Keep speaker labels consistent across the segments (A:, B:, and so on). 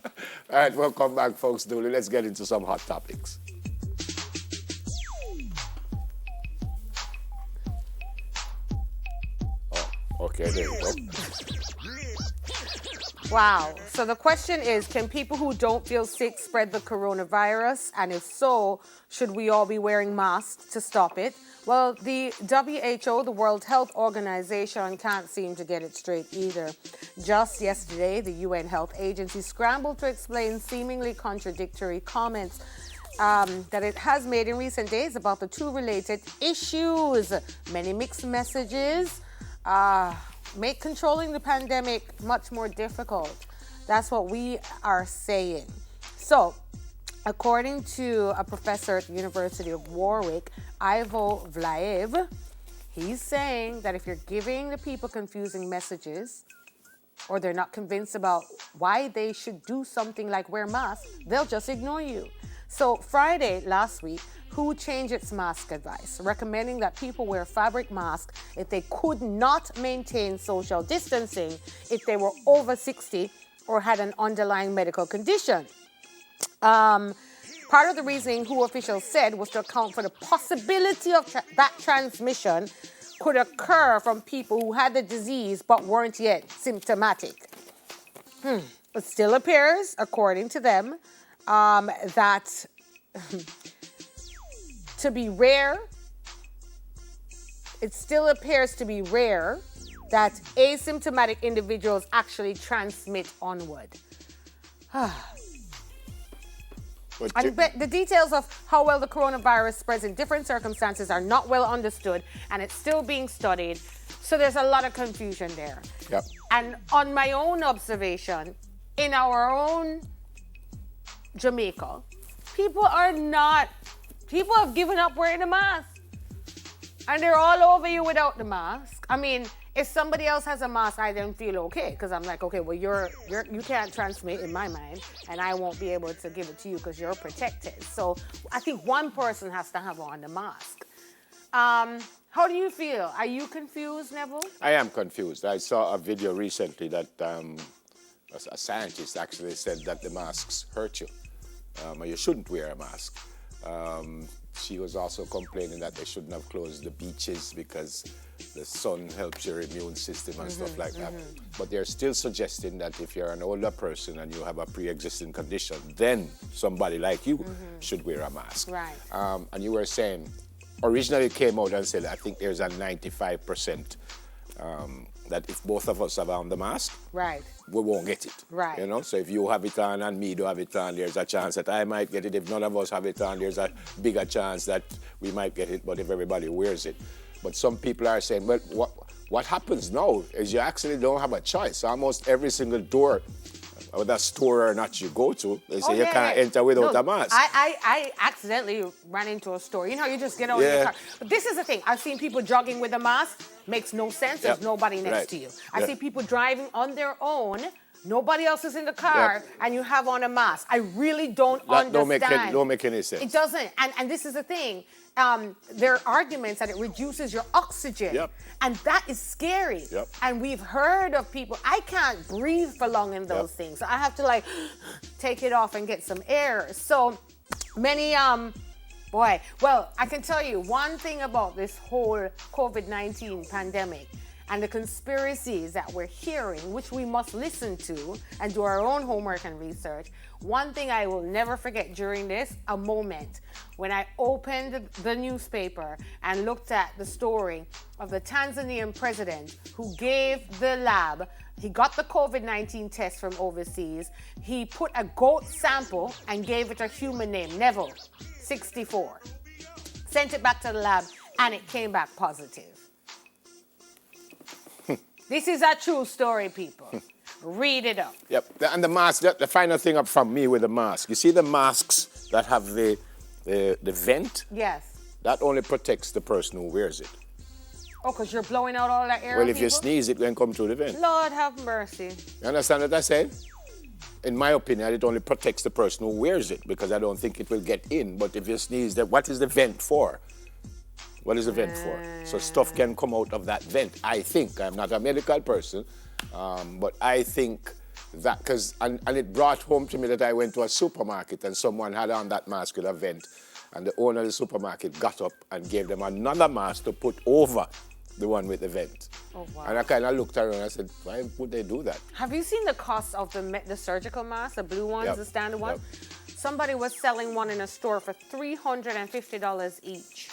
A: All right, welcome back, folks. Dooley. Let's get into some hot topics. Oh, okay, there you go.
B: Wow. So the question is, can people who don't feel sick spread the coronavirus? And if so, should we all be wearing masks to stop it? Well, the WHO, the World Health Organization, can't seem to get it straight either. Just yesterday, the UN Health Agency scrambled to explain seemingly contradictory comments that it has made in recent days about the two related issues. Many mixed messages make controlling the pandemic much more difficult. That's what we are saying. So, according to a professor at the University of Warwick, Ivo Vlaev, he's saying that if you're giving the people confusing messages, or they're not convinced about why they should do something like wear masks, they'll just ignore you. So Friday last week, WHO changed its mask advice, recommending that people wear fabric masks if they could not maintain social distancing, if they were over 60 or had an underlying medical condition. Part of the reasoning WHO officials said was to account for the possibility of that transmission could occur from people who had the disease but weren't yet symptomatic. It still appears, according to them, that to be rare, it still appears to be rare that asymptomatic individuals actually transmit onward. And the details of how well the coronavirus spreads in different circumstances are not well understood, and it's still being studied. So there's a lot of confusion there.
A: Yep.
B: And on my own observation, in our own Jamaica, people have given up wearing a mask. And they're all over you without the mask. I mean, if somebody else has a mask, I then feel okay, because I'm like, okay, well, you can't transmit in my mind, and I won't be able to give it to you because you're protected. So I think one person has to have on the mask. How do you feel? Are you confused, Neville?
A: I am confused. I saw a video recently that a scientist actually said that the masks hurt you. You shouldn't wear a mask. She was also complaining that they shouldn't have closed the beaches because the sun helps your immune system and stuff like that. But they're still suggesting that if you're an older person and you have a pre-existing condition, then somebody like you should wear a mask.
B: Right.
A: And you were saying, originally it came out and said, I think there's a 95% that if both of us have on the mask,
B: right,
A: we won't get it.
B: Right.
A: You know, so if you have it on and me don't have it on, there's a chance that I might get it. If none of us have it on, there's a bigger chance that we might get it, but if everybody wears it. But some people are saying, well, what happens now is you actually don't have a choice. Almost every single door, whether store or not you go to, they say you can't enter without a mask.
B: I accidentally ran into a store. You know, you just get out of your car. But this is the thing. I've seen people jogging with a mask. Makes no sense. There's nobody next to you. I see people driving on their own. Nobody else is in the car, and you have on a mask. I really don't understand.
A: Don't make any sense.
B: It doesn't. And this is the thing. There are arguments that it reduces your oxygen. And that is scary. And we've heard of people, I can't breathe for long in those things. So I have to take it off and get some air. So many, well, I can tell you one thing about this whole COVID-19 pandemic and the conspiracies that we're hearing, which we must listen to and do our own homework and research. One thing I will never forget during this, a moment when I opened the newspaper and looked at the story of the Tanzanian president who gave the lab, he got the COVID-19 test from overseas, he put a goat sample and gave it a human name, Neville, 64. Sent it back to the lab and it came back positive. This is a true story, people. Read it up.
A: Yep, and the mask, the final thing up from me with the mask. You see the masks that have the vent?
B: Yes.
A: That only protects the person who wears it.
B: Oh, because you're blowing out all that air.
A: Well, if you sneeze, it can come through the vent.
B: Lord have mercy.
A: You understand what I said? In my opinion, it only protects the person who wears it because I don't think it will get in. But if you sneeze, what is the vent for? What is the vent for? So stuff can come out of that vent. I think. I'm not a medical person, but I think that, because and it brought home to me that I went to a supermarket and someone had on that mask with a vent, and the owner of the supermarket got up and gave them another mask to put over the one with the vent.
B: Oh, wow.
A: And I kind of looked around and I said, why would they do that?
B: Have you seen the cost of the surgical masks, the blue ones, the standard ones? Somebody was selling one in a store for $350 each.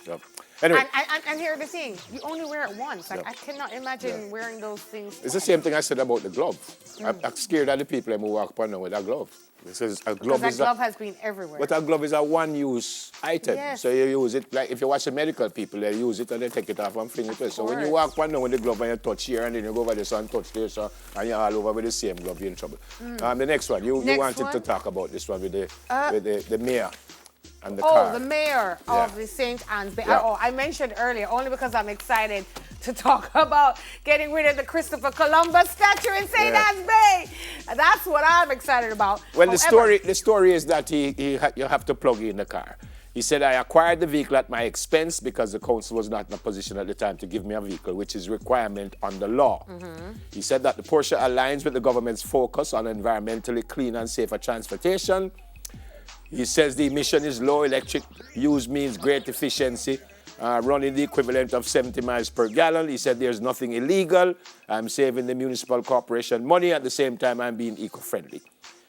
A: Yep. Anyway.
B: And here's the thing, you only wear it once. Like, I cannot imagine wearing those things
A: It's the same thing I said about the glove. I'm scared of the people who walk upon them with a glove. Because a glove
B: has been everywhere.
A: But a glove is a one-use item.
B: Yes.
A: So you use it, like if you watch the medical people, they use it and they take it off and fling it away. So when you walk upon them with the glove and you touch here and then you go over this and touch this and you're all over with the same glove, you're in trouble. The next one, you wanted to talk about this one with the mayor. And the car.
B: The mayor of the St. Anne's Bay. Oh, I mentioned earlier, only because I'm excited to talk about getting rid of the Christopher Columbus statue in St. Anne's Bay. That's what I'm excited about.
A: Well, the story is that you have to plug in the car. He said, I acquired the vehicle at my expense because the council was not in a position at the time to give me a vehicle, which is requirement under law. He said that the Porsche aligns with the government's focus on environmentally clean and safer transportation. He says the emission is low. Electric use means great efficiency, running the equivalent of 70 miles per gallon. He said there's nothing illegal. I'm saving the municipal corporation money. At the same time, I'm being eco-friendly.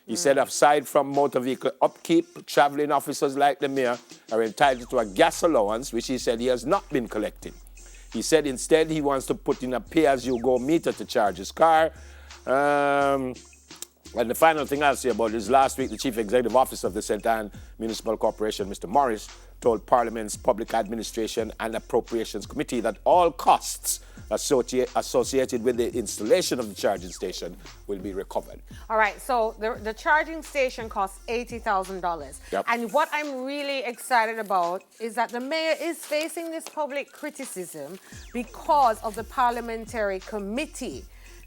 A: He said aside from motor vehicle upkeep, traveling officers like the mayor are entitled to a gas allowance, which he said he has not been collecting. He said instead he wants to put in a pay-as-you-go meter to charge his car. And the final thing I'll say about is last week, the Chief Executive Officer of the St. Anne Municipal Corporation, Mr. Morris, told Parliament's Public Administration and Appropriations Committee that all costs associated with the installation of the charging station will be recovered.
B: All right, so the charging station costs $80,000.
A: Yep.
B: And what I'm really excited about is that the mayor is facing this public criticism because of the parliamentary committee.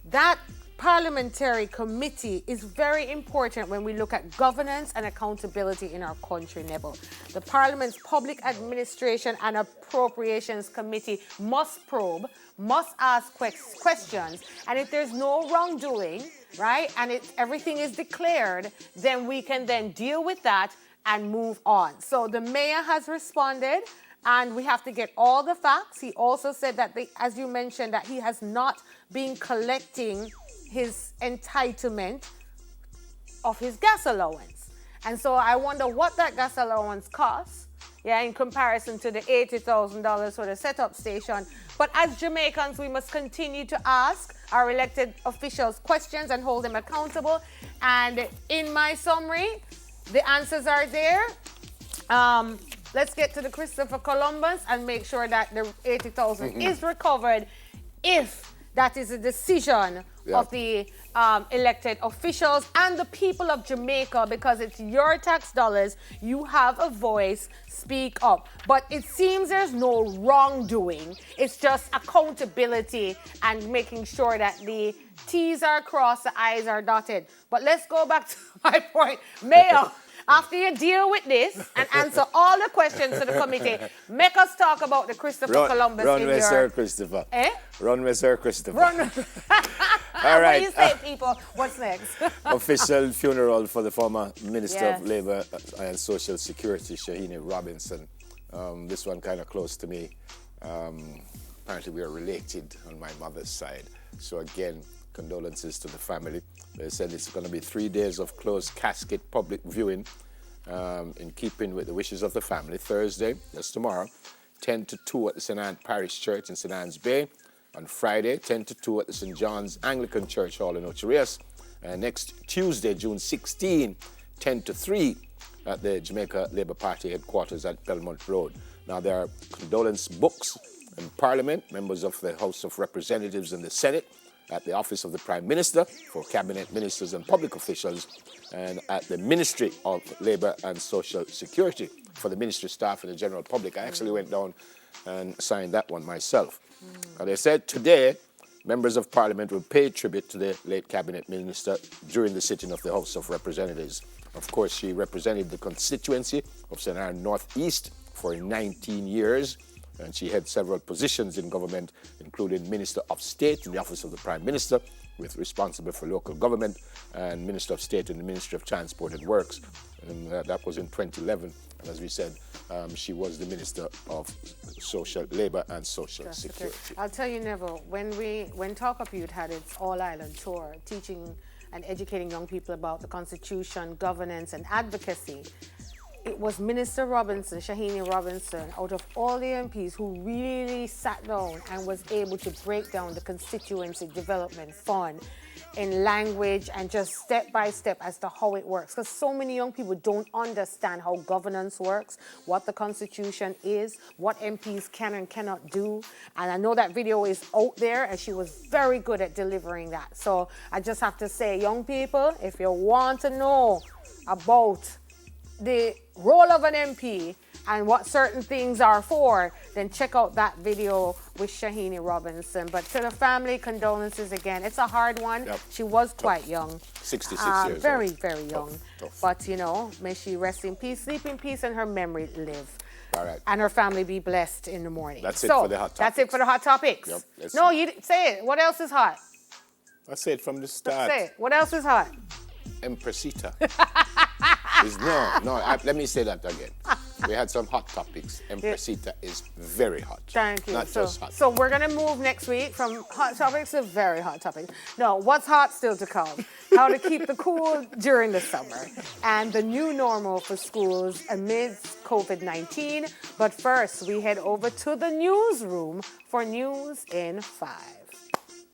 B: That parliamentary committee is very important when we look at governance and accountability in our country, Neville. The Parliament's Public Administration and Appropriations Committee must probe, must ask questions, and if there's no wrongdoing, right, and everything is declared, then we can then deal with that and move on. So the mayor has responded, and we have to get all the facts. He also said that, as you mentioned, that he has not been collecting his entitlement of his gas allowance. And so I wonder what that gas allowance costs, in comparison to the $80,000 for the setup station. But as Jamaicans, we must continue to ask our elected officials questions and hold them accountable. And in my summary, the answers are there. Let's get to the Christopher Columbus and make sure that the $80,000 is recovered if that is a decision of the elected officials and the people of Jamaica, because it's your tax dollars. You have a voice. Speak up. But it seems there's no wrongdoing. It's just accountability and making sure that the T's are crossed, the I's are dotted. But let's go back to my point. Mayor, after you deal with this and answer all the questions to the committee, make us talk about the Christopher Columbus
A: Run with Sir Christopher. Run with Sir Christopher.
B: All right. What do you say, people? What's next?
A: Official funeral for the former Minister of Labour and Social Security, Shahini Robinson. This one kind of close to me. Apparently we are related on my mother's side. So again, condolences to the family. They said it's going to be 3 days of closed casket public viewing in keeping with the wishes of the family. Thursday, that's tomorrow, 10 to 2 at the St. Anne Parish Church in St. Anne's Bay. On Friday, 10 to 2 at the St. John's Anglican Church Hall in Ocherias. Next Tuesday, June 16, 10 to 3 at the Jamaica Labour Party headquarters at Belmont Road. Now, there are condolence books in Parliament, members of the House of Representatives and the Senate, at the Office of the Prime Minister for Cabinet Ministers and public officials, and at the Ministry of Labour and Social Security for the ministry staff and the general public. I actually went down and signed that one myself. And they said today, members of Parliament will pay tribute to the late Cabinet Minister during the sitting of the House of Representatives. Of course, she represented the constituency of St. Anne North East for 19 years, and she had several positions in government, including Minister of State in the Office of the Prime Minister, with responsible for local government and Minister of State in the Ministry of Transport and Works. And that was in 2011. And as we said, she was the Minister of Social Labor and Social Security.
B: I'll tell you, Neville, when Talk Up Youth had its all-island tour, teaching and educating young people about the Constitution, governance, and advocacy, it was Minister Robinson, Shahini Robinson, out of all the MPs who really sat down and was able to break down the constituency development fund in language and just step by step as to how it works. Because so many young people don't understand how governance works, what the Constitution is, what MPs can and cannot do. And I know that video is out there, and she was very good at delivering that. So I just have to say, young people, if you want to know about the role of an MP and what certain things are for, then check out that video with Shahini Robinson. But to the family, condolences again. It's a hard one.
A: Yep.
B: She was quite young.
A: 66 years
B: very,
A: old.
B: very young.
A: Tough.
B: But, you know, may she rest in peace, sleep in peace, and her memory live.
A: All right.
B: And her family be blessed in the morning.
A: That's it for the hot topics.
B: That's it for the hot topics.
A: Yep,
B: No, you say it. What else is hot?
A: I said from the start.
B: Say it. What else is hot?
A: Empressita. Let me say that again. We had some hot topics. Empressita is very hot.
B: Thank you.
A: Not just hot.
B: So we're going to move next week from hot topics to very hot topics. No, what's hot still to come? How to keep the cool during the summer. And the new normal for schools amidst COVID-19. But first, we head over to the newsroom for News in 5.